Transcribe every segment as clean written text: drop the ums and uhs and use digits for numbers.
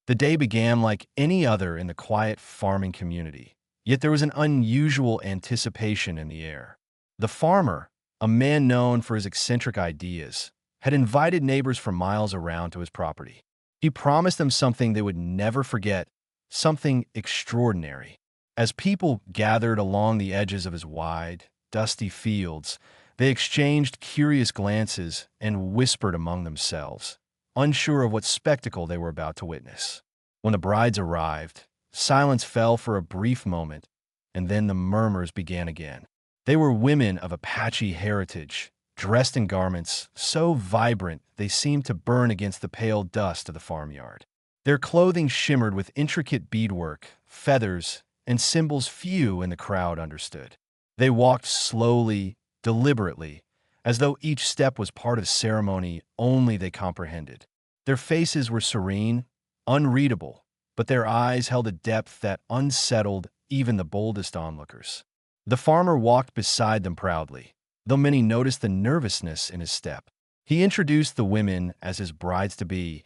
The day began like any other in the quiet farming community, yet there was an unusual anticipation in the air. The farmer, a man known for his eccentric ideas, had invited neighbors from miles around to his property. He promised them something they would never forget, something extraordinary. As people gathered along the edges of his wide, dusty fields, they exchanged curious glances and whispered among themselves, unsure of what spectacle they were about to witness. When the brides arrived, silence fell for a brief moment, and then the murmurs began again. They were women of Apache heritage, dressed in garments so vibrant they seemed to burn against the pale dust of the farmyard. Their clothing shimmered with intricate beadwork, feathers, and symbols few in the crowd understood. They walked slowly, deliberately, as though each step was part of ceremony only they comprehended. Their faces were serene, unreadable, but their eyes held a depth that unsettled even the boldest onlookers. The farmer walked beside them proudly, though many noticed the nervousness in his step. He introduced the women as his brides-to-be,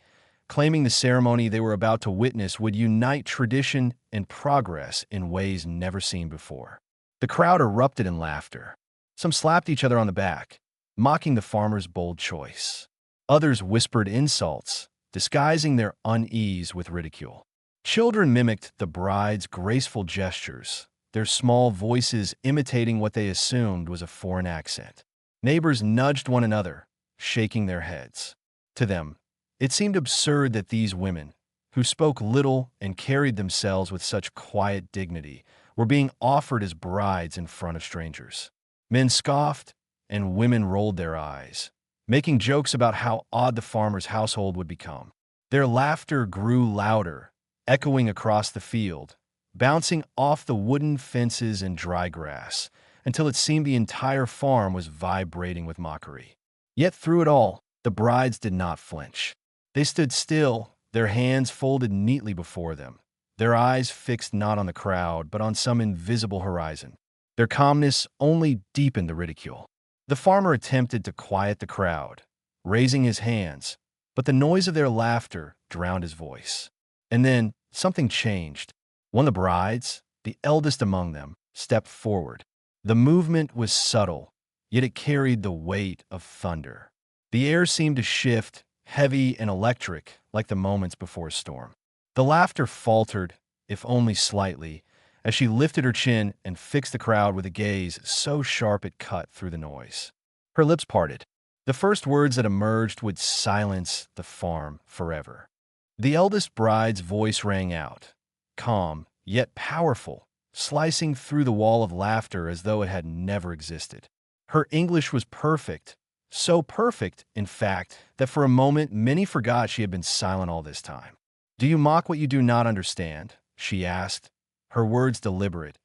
claiming the ceremony they were about to witness would unite tradition and progress in ways never seen before. The crowd erupted in laughter. Some slapped each other on the back, mocking the farmer's bold choice. Others whispered insults, disguising their unease with ridicule. Children mimicked the bride's graceful gestures, their small voices imitating what they assumed was a foreign accent. Neighbors nudged one another, shaking their heads. To them, it seemed absurd that these women, who spoke little and carried themselves with such quiet dignity, were being offered as brides in front of strangers. Men scoffed, and women rolled their eyes, making jokes about how odd the farmer's household would become. Their laughter grew louder, echoing across the field, bouncing off the wooden fences and dry grass, until it seemed the entire farm was vibrating with mockery. Yet through it all, the brides did not flinch. They stood still, their hands folded neatly before them, their eyes fixed not on the crowd but on some invisible horizon. Their calmness only deepened the ridicule. The farmer attempted to quiet the crowd, raising his hands, but the noise of their laughter drowned his voice. And then something changed. One of the brides, the eldest among them, stepped forward. The movement was subtle, yet it carried the weight of thunder. The air seemed to shift, heavy and electric, like the moments before a storm. The laughter faltered, if only slightly, as she lifted her chin and fixed the crowd with a gaze so sharp it cut through the noise. Her lips parted. The first words that emerged would silence the farm forever. The eldest bride's voice rang out, calm, yet powerful, slicing through the wall of laughter as though it had never existed. Her English was perfect, so perfect, in fact, that for a moment many forgot she had been silent all this time. "Do you mock what you do not understand?" she asked, her words deliberate,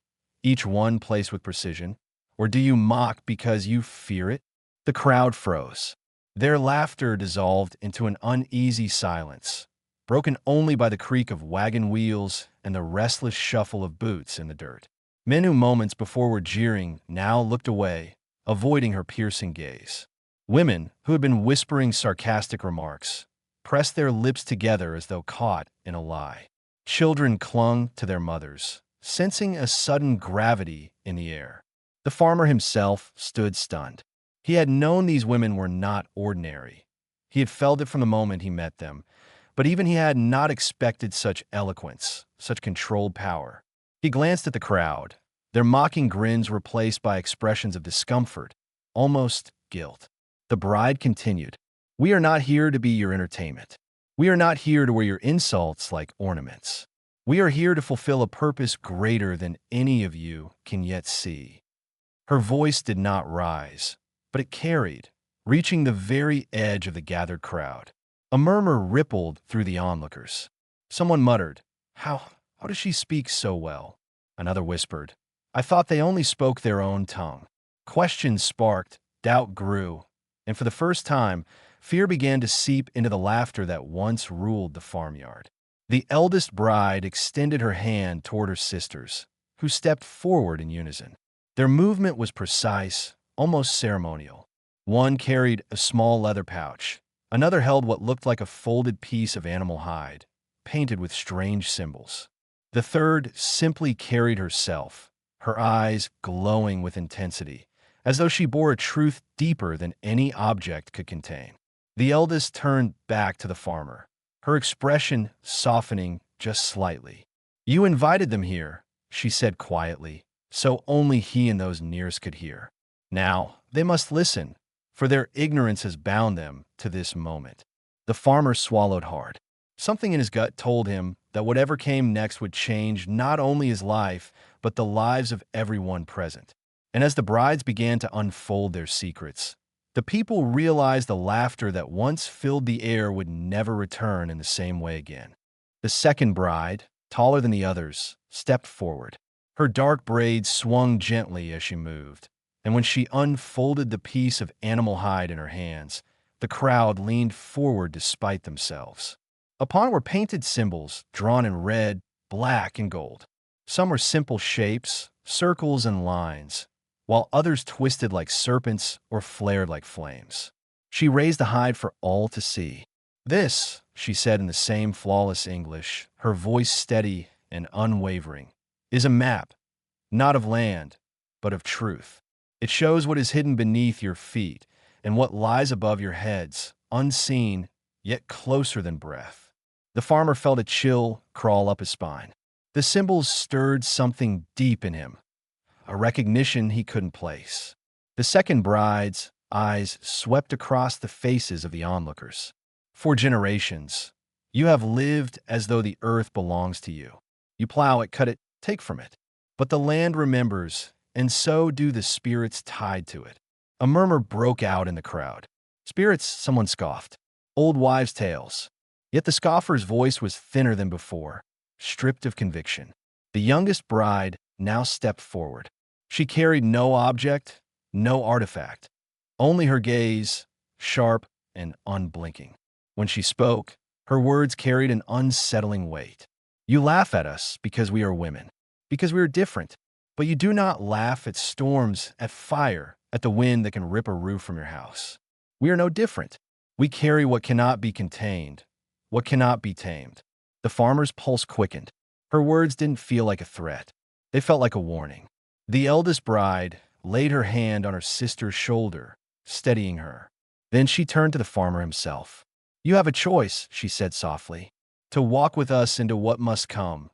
each one placed with precision. "Or do you mock because you fear it?" The crowd froze. Their laughter dissolved into an uneasy silence, broken only by the creak of wagon wheels and the restless shuffle of boots in the dirt. Men who moments before were jeering now looked away, avoiding her piercing gaze. Women, who had been whispering sarcastic remarks, pressed their lips together as though caught in a lie. Children clung to their mothers, sensing a sudden gravity in the air. The farmer himself stood stunned. He had known these women were not ordinary. He had felt it from the moment he met them, but even he had not expected such eloquence, such controlled power. He glanced at the crowd, their mocking grins replaced by expressions of discomfort, almost guilt. The bride continued, "We are not here to be your entertainment. We are not here to wear your insults like ornaments. We are here to fulfill a purpose greater than any of you can yet see." Her voice did not rise, but it carried, reaching the very edge of the gathered crowd. A murmur rippled through the onlookers. Someone muttered, How does she speak so well?" Another whispered, "I thought they only spoke their own tongue." Questions sparked, doubt grew, and for the first time, fear began to seep into the laughter that once ruled the farmyard. The eldest bride extended her hand toward her sisters, who stepped forward in unison. Their movement was precise, almost ceremonial. One carried a small leather pouch. Another held what looked like a folded piece of animal hide, painted with strange symbols. The third simply carried herself, her eyes glowing with intensity, as though she bore a truth deeper than any object could contain. The eldest turned back to the farmer, her expression softening just slightly. "You invited them here," she said quietly, so only he and those nearest could hear. "Now, they must listen, for their ignorance has bound them to this moment." The farmer swallowed hard. Something in his gut told him that whatever came next would change not only his life, but the lives of everyone present. And as the brides began to unfold their secrets, the people realized the laughter that once filled the air would never return in the same way again. The second bride, taller than the others, stepped forward. Her dark braids swung gently as she moved, and when she unfolded the piece of animal hide in her hands, the crowd leaned forward despite themselves. Upon it were painted symbols drawn in red, black, and gold. Some were simple shapes, circles and lines, while others twisted like serpents or flared like flames. She raised the hide for all to see. "This," she said in the same flawless English, her voice steady and unwavering, "is a map, not of land, but of truth. It shows what is hidden beneath your feet and what lies above your heads, unseen, yet closer than breath." The farmer felt a chill crawl up his spine. The symbols stirred something deep in him, a recognition he couldn't place. The second bride's eyes swept across the faces of the onlookers. "For generations, you have lived as though the earth belongs to you. You plow it, cut it, take from it. But the land remembers, and so do the spirits tied to it." A murmur broke out in the crowd. "Spirits," someone scoffed. "Old wives' tales." Yet the scoffer's voice was thinner than before, stripped of conviction. The youngest bride now stepped forward. She carried no object, no artifact, only her gaze, sharp and unblinking. When she spoke, her words carried an unsettling weight. "You laugh at us because we are women, because we are different, but you do not laugh at storms, at fire, at the wind that can rip a roof from your house. We are no different. We carry what cannot be contained, what cannot be tamed." The farmer's pulse quickened. Her words didn't feel like a threat. They felt like a warning. The eldest bride laid her hand on her sister's shoulder, steadying her. Then she turned to the farmer himself. "You have a choice," she said softly, "to walk with us into what must come,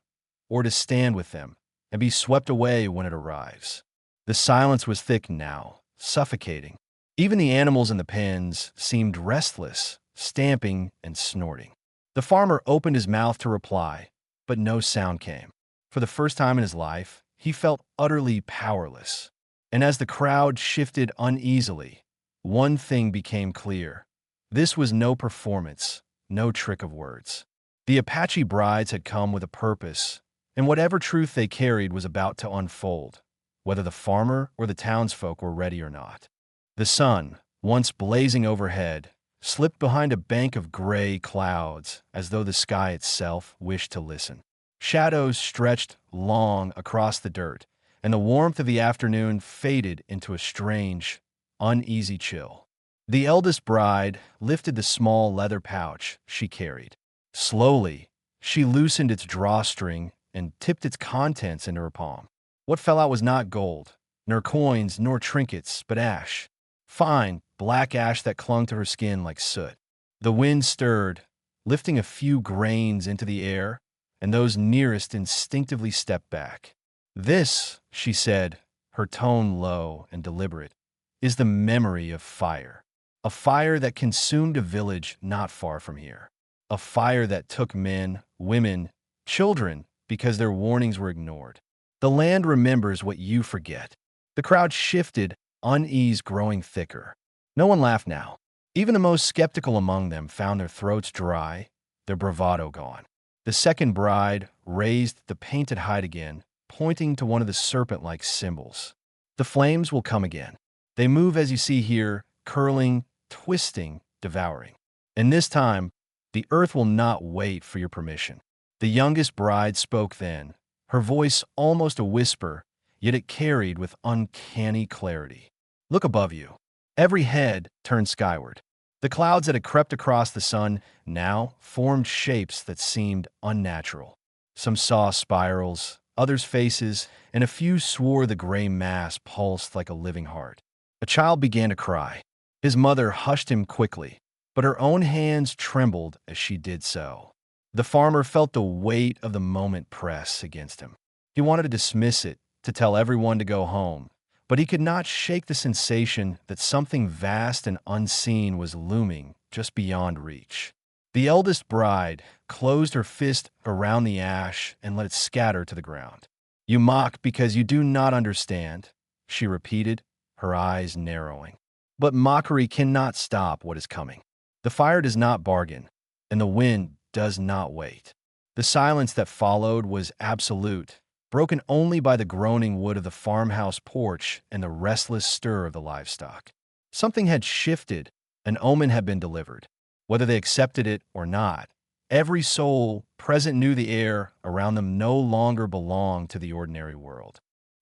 or to stand with them and be swept away when it arrives." The silence was thick now, suffocating. Even the animals in the pens seemed restless, stamping and snorting. The farmer opened his mouth to reply, but no sound came. For the first time in his life, he felt utterly powerless. And as the crowd shifted uneasily, one thing became clear. This was no performance, no trick of words. The Apache brides had come with a purpose, and whatever truth they carried was about to unfold, whether the farmer or the townsfolk were ready or not. The sun, once blazing overhead, slipped behind a bank of gray clouds as though the sky itself wished to listen. Shadows stretched long across the dirt, and the warmth of the afternoon faded into a strange, uneasy chill. The eldest bride lifted the small leather pouch she carried. Slowly, she loosened its drawstring and tipped its contents into her palm. What fell out was not gold, nor coins, nor trinkets, but ash. Fine, black ash that clung to her skin like soot. The wind stirred, lifting a few grains into the air, and those nearest instinctively stepped back. "This," she said, her tone low and deliberate, "is the memory of fire. A fire that consumed a village not far from here. A fire that took men, women, children, because their warnings were ignored. The land remembers what you forget." The crowd shifted, unease growing thicker. No one laughed now. Even the most skeptical among them found their throats dry, their bravado gone. The second bride raised the painted hide again, pointing to one of the serpent-like symbols. "The flames will come again. They move as you see here, curling, twisting, devouring. And this time, the earth will not wait for your permission." The youngest bride spoke then, her voice almost a whisper, yet it carried with uncanny clarity. "Look above you." Every head turned skyward. The clouds that had crept across the sun now formed shapes that seemed unnatural. Some saw spirals, others faces, and a few swore the gray mass pulsed like a living heart. A child began to cry. His mother hushed him quickly, but her own hands trembled as she did so. The farmer felt the weight of the moment press against him. He wanted to dismiss it, to tell everyone to go home, but he could not shake the sensation that something vast and unseen was looming just beyond reach. The eldest bride closed her fist around the ash and let it scatter to the ground. "You mock because you do not understand," she repeated, her eyes narrowing. "But mockery cannot stop what is coming. The fire does not bargain, and the wind does not wait." The silence that followed was absolute, broken only by the groaning wood of the farmhouse porch and the restless stir of the livestock. Something had shifted, an omen had been delivered. Whether they accepted it or not, every soul present knew the air around them no longer belonged to the ordinary world.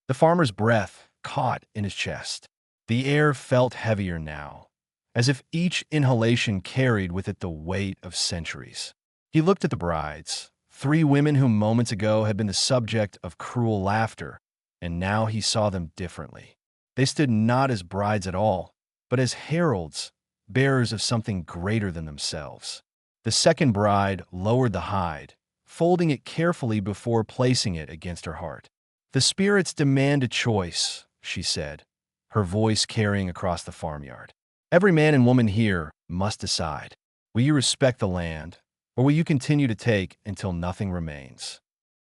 The farmer's breath caught in his chest. The air felt heavier now, as if each inhalation carried with it the weight of centuries. He looked at the brides, three women who moments ago had been the subject of cruel laughter, and now he saw them differently. They stood not as brides at all, but as heralds, bearers of something greater than themselves. The second bride lowered the hide, folding it carefully before placing it against her heart. "The spirits demand a choice," she said, her voice carrying across the farmyard. "Every man and woman here must decide. Will you respect the land, or will you continue to take until nothing remains?"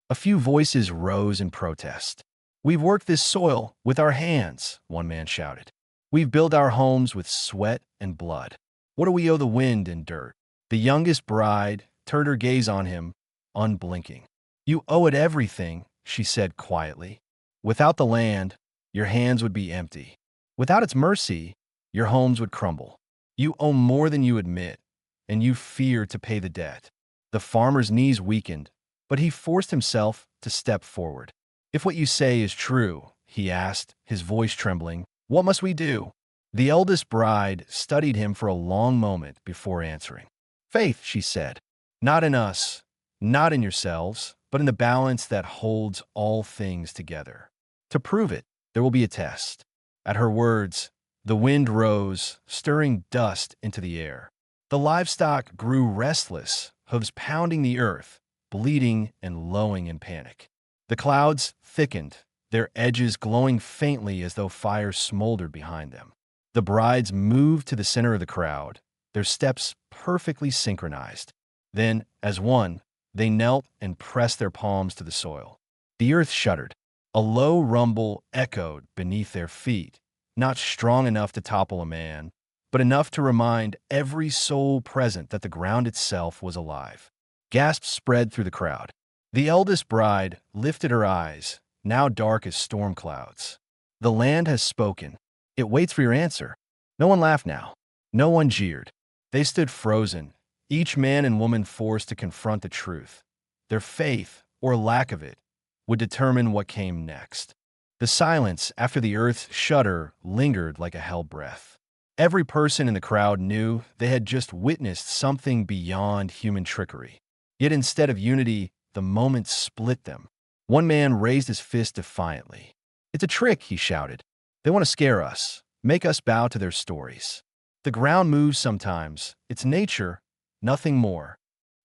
A few voices rose in protest. "We've worked this soil with our hands," one man shouted. "We've built our homes with sweat and blood. What do we owe the wind and dirt?" The youngest bride turned her gaze on him, unblinking. "You owe it everything," she said quietly. "Without the land, your hands would be empty. Without its mercy, your homes would crumble. You owe more than you admit, and you fear to pay the debt." The farmer's knees weakened, but he forced himself to step forward. "If what you say is true," he asked, his voice trembling, "what must we do?" The eldest bride studied him for a long moment before answering. "Faith," she said, "not in us, not in yourselves, but in the balance that holds all things together. To prove it, there will be a test." At her words, the wind rose, stirring dust into the air. The livestock grew restless, hooves pounding the earth, bleating and lowing in panic. The clouds thickened, their edges glowing faintly as though fire smoldered behind them. The brides moved to the center of the crowd, their steps perfectly synchronized. Then, as one, they knelt and pressed their palms to the soil. The earth shuddered. A low rumble echoed beneath their feet, not strong enough to topple a man, but enough to remind every soul present that the ground itself was alive. Gasps spread through the crowd. The eldest bride lifted her eyes, now dark as storm clouds. "The land has spoken. It waits for your answer." No one laughed now. No one jeered. They stood frozen, each man and woman forced to confront the truth. Their faith, or lack of it, would determine what came next. The silence after the earth's shudder lingered like a held breath. Every person in the crowd knew they had just witnessed something beyond human trickery. Yet instead of unity, the moment split them. One man raised his fist defiantly. "It's a trick," he shouted. "They want to scare us, make us bow to their stories. The ground moves sometimes. It's nature, nothing more."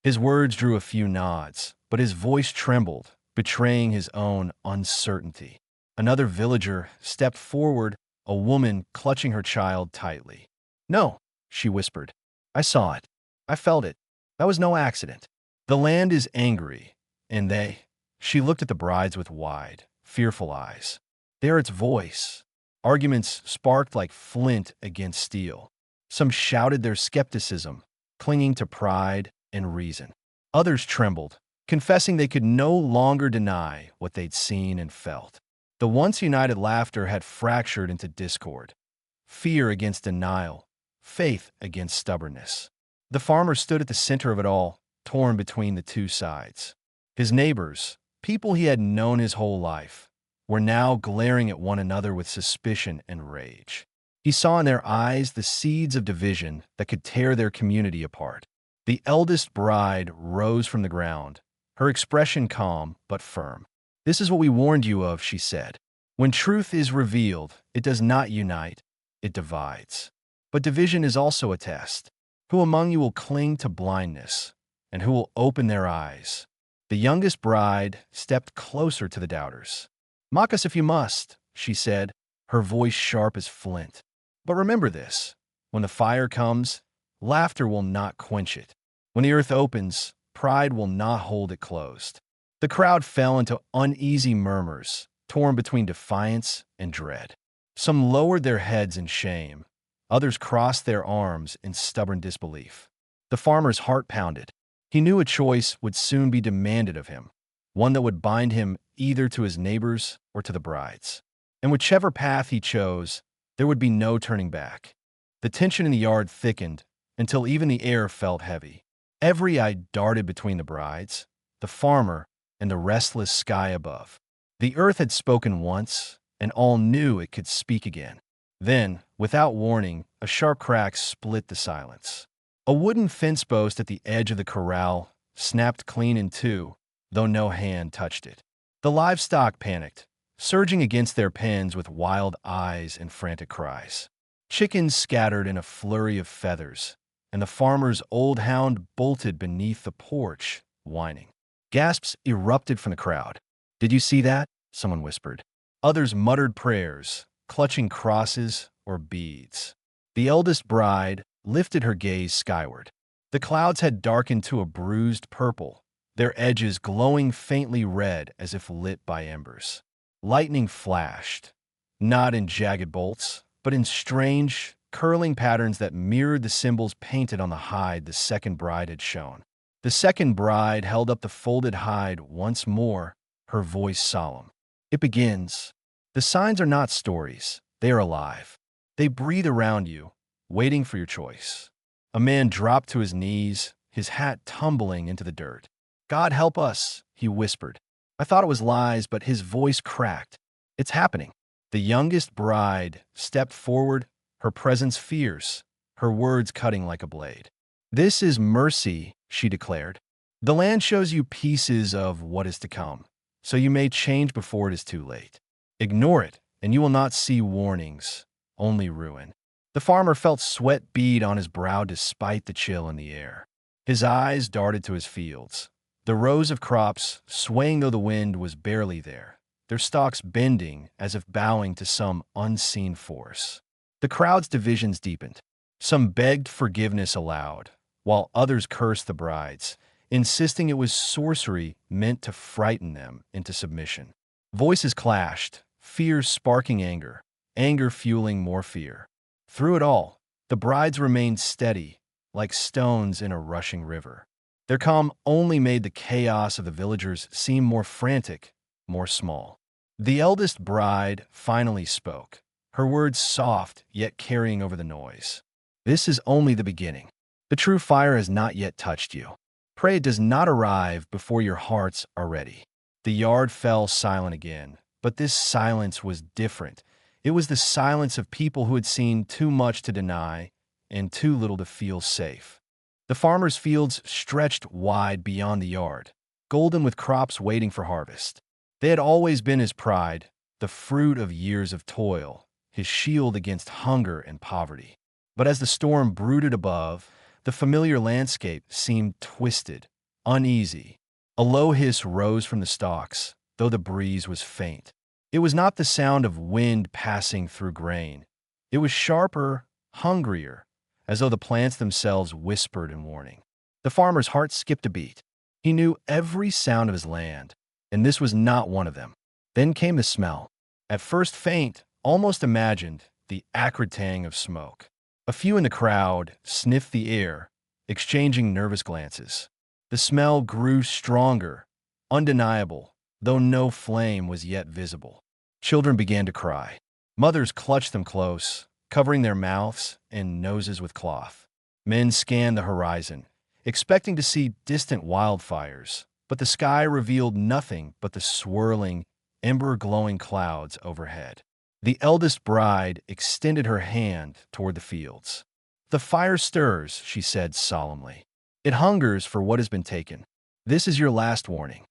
His words drew a few nods, but his voice trembled, betraying his own uncertainty. Another villager stepped forward, a woman clutching her child tightly. "No," she whispered. "I saw it. I felt it. That was no accident. The land is angry, and they—" She looked at the brides with wide, fearful eyes. "They are its voice." Arguments sparked like flint against steel. Some shouted their skepticism, clinging to pride and reason. Others trembled, confessing they could no longer deny what they'd seen and felt. The once united laughter had fractured into discord. Fear against denial, faith against stubbornness. The farmer stood at the center of it all, torn between the two sides. His neighbors, people he had known his whole life, were now glaring at one another with suspicion and rage. He saw in their eyes the seeds of division that could tear their community apart. The eldest bride rose from the ground, her expression calm but firm. "This is what we warned you of," she said. "When truth is revealed, it does not unite, it divides. But division is also a test. Who among you will cling to blindness, and who will open their eyes?" The youngest bride stepped closer to the doubters. "Mock us if you must," she said, her voice sharp as flint. "But remember this, when the fire comes, laughter will not quench it. When the earth opens, pride will not hold it closed." The crowd fell into uneasy murmurs, torn between defiance and dread. Some lowered their heads in shame. Others crossed their arms in stubborn disbelief. The farmer's heart pounded. He knew a choice would soon be demanded of him, one that would bind him either to his neighbors or to the brides. And whichever path he chose, there would be no turning back. The tension in the yard thickened until even the air felt heavy. Every eye darted between the brides, the farmer, and the restless sky above. The earth had spoken once, and all knew it could speak again. Then, without warning, a sharp crack split the silence. A wooden fence post at the edge of the corral snapped clean in two, though no hand touched it. The livestock panicked, surging against their pens with wild eyes and frantic cries. Chickens scattered in a flurry of feathers, and the farmer's old hound bolted beneath the porch, whining. Gasps erupted from the crowd. "Did you see that?" someone whispered. Others muttered prayers, clutching crosses or beads. The eldest bride lifted her gaze skyward. The clouds had darkened to a bruised purple, their edges glowing faintly red as if lit by embers. Lightning flashed, not in jagged bolts, but in strange, curling patterns that mirrored the symbols painted on the hide the second bride had shown. The second bride held up the folded hide once more, her voice solemn. "It begins. The signs are not stories, they are alive. They breathe around you, waiting for your choice." A man dropped to his knees, his hat tumbling into the dirt. "God help us," he whispered. I thought it was lies, but his voice cracked. "It's happening." The youngest bride stepped forward, her presence fierce, her words cutting like a blade. "This is mercy," she declared. "The land shows you pieces of what is to come, so you may change before it is too late. Ignore it, and you will not see warnings, only ruin." The farmer felt sweat bead on his brow despite the chill in the air. His eyes darted to his fields. The rows of crops, swaying though the wind was barely there, their stalks bending as if bowing to some unseen force. The crowd's divisions deepened. Some begged forgiveness aloud, while others cursed the brides, insisting it was sorcery meant to frighten them into submission. Voices clashed, fears sparking anger, anger fueling more fear. Through it all, the brides remained steady, like stones in a rushing river. Their calm only made the chaos of the villagers seem more frantic, more small. The eldest bride finally spoke, her words soft yet carrying over the noise. "This is only the beginning. The true fire has not yet touched you. Pray it does not arrive before your hearts are ready." The yard fell silent again, but this silence was different. It was the silence of people who had seen too much to deny and too little to feel safe. The farmer's fields stretched wide beyond the yard, golden with crops waiting for harvest. They had always been his pride, the fruit of years of toil, his shield against hunger and poverty. But as the storm brooded above, the familiar landscape seemed twisted, uneasy. A low hiss rose from the stalks, though the breeze was faint. It was not the sound of wind passing through grain. It was sharper, hungrier, as though the plants themselves whispered in warning. The farmer's heart skipped a beat. He knew every sound of his land, and this was not one of them. Then came the smell. At first faint, almost imagined, the acrid tang of smoke. A few in the crowd sniffed the air, exchanging nervous glances. The smell grew stronger, undeniable, though no flame was yet visible. Children began to cry. Mothers clutched them close, covering their mouths and noses with cloth. Men scanned the horizon, expecting to see distant wildfires, but the sky revealed nothing but the swirling, ember-glowing clouds overhead. The eldest bride extended her hand toward the fields. "The fire stirs," she said solemnly. "It hungers for what has been taken. This is your last warning."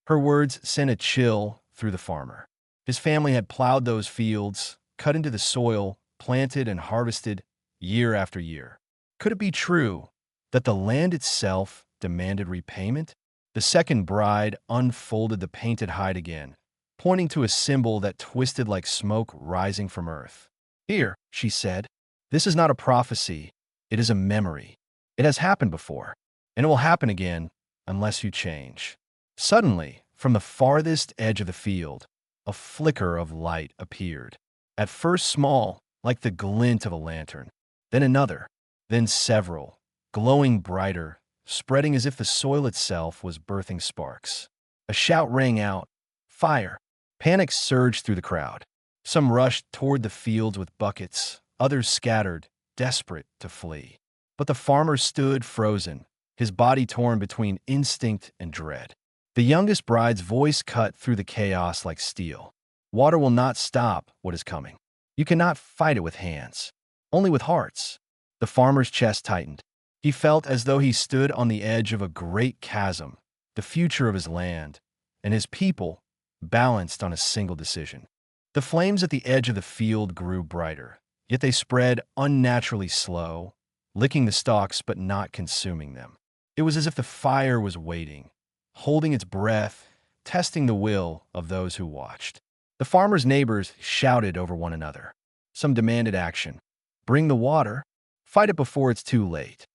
Her words sent a chill through the farmer. His family had plowed those fields, cut into the soil, planted and harvested year after year. Could it be true that the land itself demanded repayment? The second bride unfolded the painted hide again, pointing to a symbol that twisted like smoke rising from earth. "Here," she said, "this is not a prophecy, it is a memory. It has happened before, and it will happen again unless you change." Suddenly, from the farthest edge of the field, a flicker of light appeared. At first small, like the glint of a lantern, then another, then several, glowing brighter, spreading as if the soil itself was birthing sparks. A shout rang out, "Fire!" Panic surged through the crowd. Some rushed toward the fields with buckets, others scattered, desperate to flee. But the farmer stood frozen, his body torn between instinct and dread. The youngest bride's voice cut through the chaos like steel. "Water will not stop what is coming. You cannot fight it with hands, only with hearts." The farmer's chest tightened. He felt as though he stood on the edge of a great chasm, the future of his land and his people balanced on a single decision. The flames at the edge of the field grew brighter, yet they spread unnaturally slow, licking the stalks but not consuming them. It was as if the fire was waiting, holding its breath, testing the will of those who watched. The farmer's neighbors shouted over one another. Some demanded action. "Bring the water. Fight it before it's too late."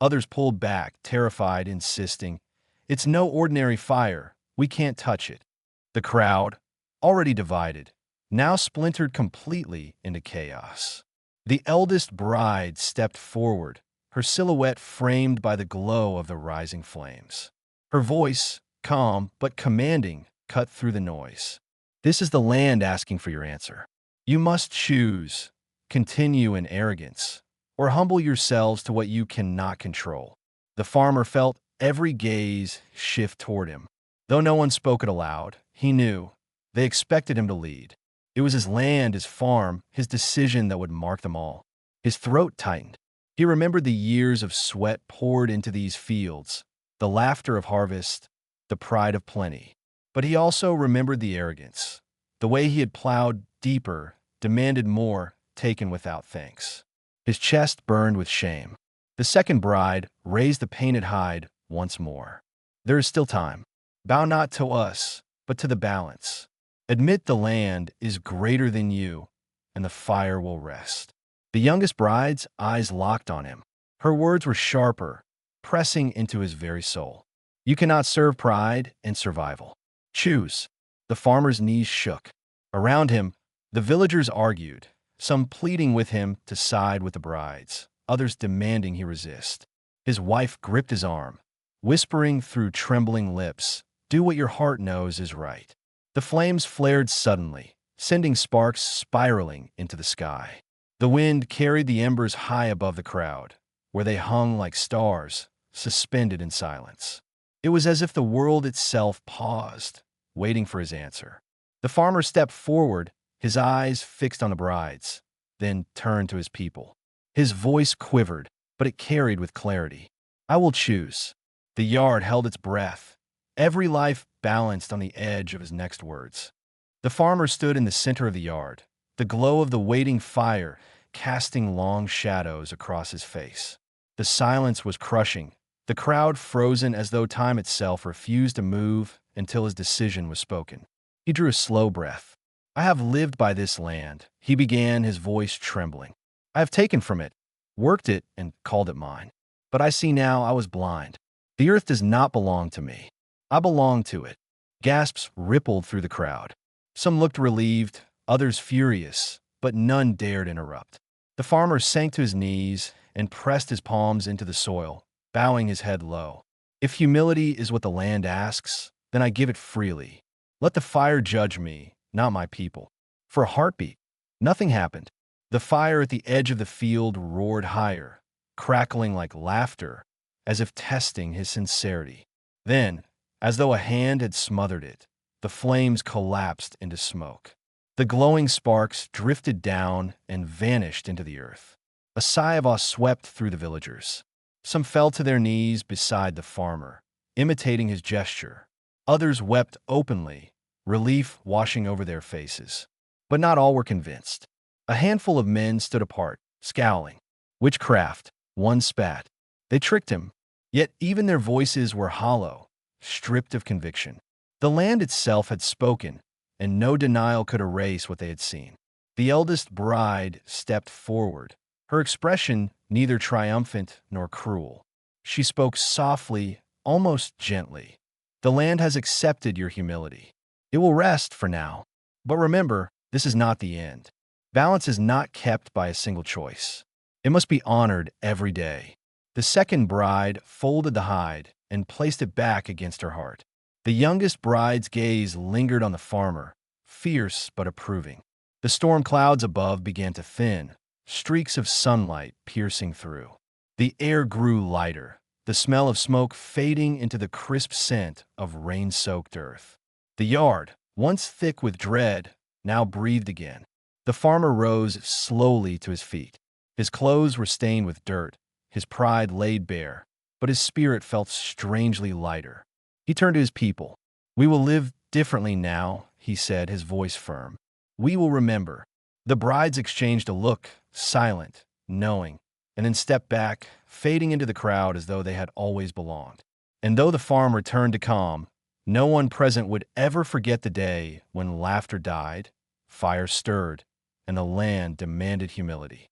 Others pulled back, terrified, insisting, "It's no ordinary fire. We can't touch it." The crowd, already divided, now splintered completely into chaos. The eldest bride stepped forward, her silhouette framed by the glow of the rising flames. Her voice, calm but commanding, cut through the noise. "This is the land asking for your answer. You must choose, continue in arrogance, or humble yourselves to what you cannot control." The farmer felt every gaze shift toward him. Though no one spoke it aloud, he knew they expected him to lead. It was his land, his farm, his decision that would mark them all. His throat tightened. He remembered the years of sweat poured into these fields, the laughter of harvest, the pride of plenty. But he also remembered the arrogance, the way he had plowed deeper, demanded more, taken without thanks. His chest burned with shame. The second bride raised the painted hide once more. "There is still time. Bow not to us, but to the balance. Admit the land is greater than you, and the fire will rest." The youngest bride's eyes locked on him. Her words were sharper, pressing into his very soul. "You cannot serve pride and survival. Choose." The farmer's knees shook. Around him, the villagers argued, some pleading with him to side with the brides, others demanding he resist. His wife gripped his arm, whispering through trembling lips, "Do what your heart knows is right." The flames flared suddenly, sending sparks spiraling into the sky. The wind carried the embers high above the crowd, where they hung like stars, suspended in silence. It was as if the world itself paused, waiting for his answer. The farmer stepped forward, his eyes fixed on the brides, then turned to his people. His voice quivered, but it carried with clarity. "I will choose." The yard held its breath, every life balanced on the edge of his next words. The farmer stood in the center of the yard, the glow of the waiting fire casting long shadows across his face. The silence was crushing, the crowd frozen as though time itself refused to move until his decision was spoken. He drew a slow breath. "I have lived by this land," he began, his voice trembling. "I have taken from it, worked it, and called it mine. But I see now I was blind. The earth does not belong to me. I belong to it." Gasps rippled through the crowd. Some looked relieved, others furious, but none dared interrupt. The farmer sank to his knees and pressed his palms into the soil, bowing his head low. "If humility is what the land asks, then I give it freely. Let the fire judge me, not my people." For a heartbeat, nothing happened. The fire at the edge of the field roared higher, crackling like laughter, as if testing his sincerity. Then, as though a hand had smothered it, the flames collapsed into smoke. The glowing sparks drifted down and vanished into the earth. A sigh of awe swept through the villagers. Some fell to their knees beside the farmer, imitating his gesture. Others wept openly, relief washing over their faces. But not all were convinced. A handful of men stood apart, scowling. Witchcraft, one spat. They tricked him. Yet even their voices were hollow, stripped of conviction. The land itself had spoken, and no denial could erase what they had seen. The eldest bride stepped forward, her expression neither triumphant nor cruel. She spoke softly, almost gently. The land has accepted your humility. It will rest for now. But remember, this is not the end. Balance is not kept by a single choice. It must be honored every day. The second bride folded the hide and placed it back against her heart. The youngest bride's gaze lingered on the farmer, fierce but approving. The storm clouds above began to thin, streaks of sunlight piercing through. The air grew lighter, the smell of smoke fading into the crisp scent of rain-soaked earth. The yard, once thick with dread, now breathed again. The farmer rose slowly to his feet. His clothes were stained with dirt, his pride laid bare, but his spirit felt strangely lighter. He turned to his people. "We will live differently now," he said, his voice firm. "We will remember." The brides exchanged a look, silent, knowing, and then stepped back, fading into the crowd as though they had always belonged. And though the farm returned to calm, no one present would ever forget the day when laughter died, fire stirred, and the land demanded humility.